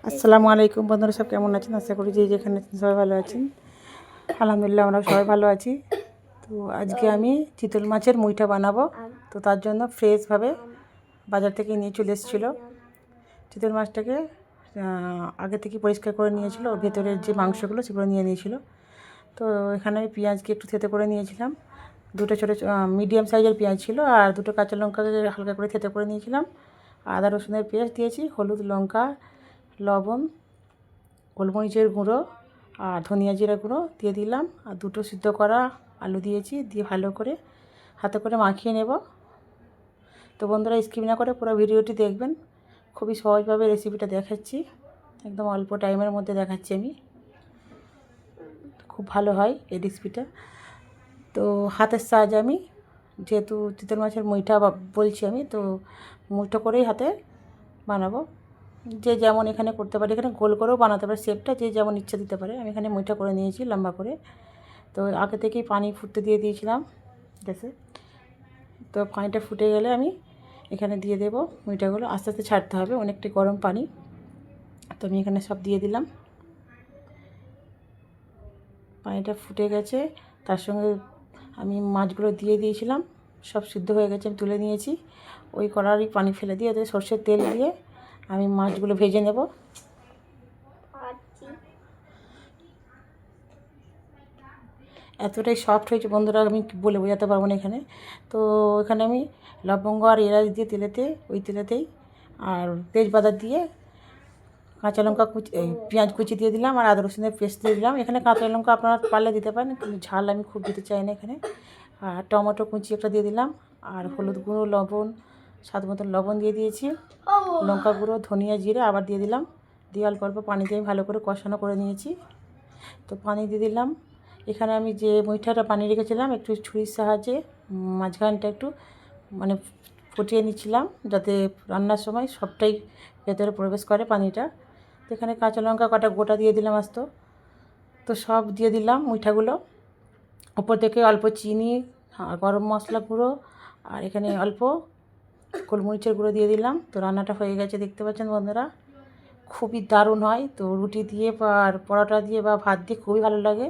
আসসালামু আলাইকুম বন্ধুরা, সব কেমন আছেন? আশা করি যে যেখানে আছেন সবাই ভালো আছেন। আলহামদুলিল্লাহ আমরা সবাই ভালো আছি। তো আজকে আমি চিতল মাছের মুইঠা বানাবো। তো তার জন্য ফ্রেশভাবে বাজার থেকে নিয়ে চলে এসেছিলো। চিতল মাছটাকে আগে থেকে পরিষ্কার করে নিয়েছিল, ওর ভেতরের যে মাংসগুলো সেগুলো নিয়ে নিয়েছিল। তো এখানে আমি পেঁয়াজকে একটু থেতে করে নিয়েছিলাম। দুটো ছোটো মিডিয়াম সাইজের পেঁয়াজ ছিল, আর দুটো কাঁচা লঙ্কাকে হালকা করে থেতে করে নিয়েছিলাম। আদা রসুনের পেস্ট দিয়েছি, হলুদ, লঙ্কা, লবণ, গোলমরিচের গুঁড়ো আর ধনিয়া জিরা গুঁড়ো দিয়ে দিলাম, আর দুটো সিদ্ধ করা আলু দিয়েছি, দিয়ে ভালো করে হাতে করে মাখিয়ে নেব। তো বন্ধুরা, স্কিপ না করে পুরো ভিডিওটি দেখবেন। খুবই সহজভাবে রেসিপিটা দেখাচ্ছি, একদম অল্প টাইমের মধ্যে দেখাচ্ছি আমি। খুব ভালো হয় এই রেসিপিটা। তো হাতের সাহায্যে আমি, যেহেতু চিতল মাছের মুইঠা বলছি আমি, তো মুইঠো করেই হাতে বানাবো। যে যেমন এখানে করতে পারে, এখানে গোল করেও বানাতে পারে, শেপটা যে যেমন ইচ্ছা দিতে পারে। আমি এখানে মুইঠা করে নিয়েছি লম্বা করে। তো আগে থেকেই পানি ফুটতে দিয়ে দিয়েছিলাম গ্যাসে। তো পানিটা ফুটে গেলে আমি এখানে দিয়ে দেবো মুইঠাগুলো। আস্তে আস্তে ছাড়তে হবে, অনেকটা গরম পানি। তো আমি এখানে সব দিয়ে দিলাম। পানিটা ফুটে গেছে, তার সঙ্গে আমি মাছগুলো দিয়ে দিয়েছিলাম, সব সিদ্ধ হয়ে গেছে, আমি তুলে নিয়েছি। ওই কড়ারই পানি ফেলে দিয়ে ওতে সর্ষের তেল দিয়ে আমি মাছগুলো ভেজে নেব। এতটাই সফট হয়েছে বন্ধুরা, আমি বলে বোঝাতে পারবো না এখানে। তো এখানে আমি লবঙ্গ আর এলাচ দিয়ে ওই তেলেতেই আর তেজপাতা দিয়ে কাঁচা লঙ্কা কুচি, পেঁয়াজ কুচি দিয়ে দিলাম, আর আদা রসুনের পেস্ট দিয়ে দিলাম। এখানে কাঁচা লঙ্কা আপনারা পারলে দিতে পারেন, কিন্তু ঝাল আমি খুব দিতে চাই না এখানে। আর টমেটো কুচি একটা দিয়ে দিলাম, আর হলুদ গুঁড়ো, লবণ, স্বাদ মতন লবণ দিয়ে দিয়েছি, লঙ্কা গুঁড়ো, ধনিয়া জিরে আবার দিয়ে দিলাম। দিয়ে অল্প অল্প পানি দিয়ে ভালো করে কষানো করে নিয়েছি। তো পানি দিয়ে দিলাম। এখানে আমি যে মুইঠাটা পানি রেখেছিলাম, একটু ছুরির সাহায্যে মাঝখানটা একটু মানে ফুটিয়ে নিচ্ছিলাম, যাতে রান্নার সময় সবটাই ভেতরে প্রবেশ করে পানিটা। তো এখানে কাঁচা লঙ্কা কটা গোটা দিয়ে দিলাম আস্ত। তো সব দিয়ে দিলাম মুইঠাগুলো। ওপর থেকে অল্প চিনি আর গরম মশলা গুঁড়ো, আর এখানে অল্প গোলমরিচের গুঁড়ো দিয়ে দিলাম। তো রান্নাটা হয়ে গেছে, দেখতে পাচ্ছেন বন্ধুরা। খুবই দারুণ হয়। তো রুটি দিয়ে বা আর পরোটা দিয়ে বা ভাত দিয়ে খুবই ভালো লাগে।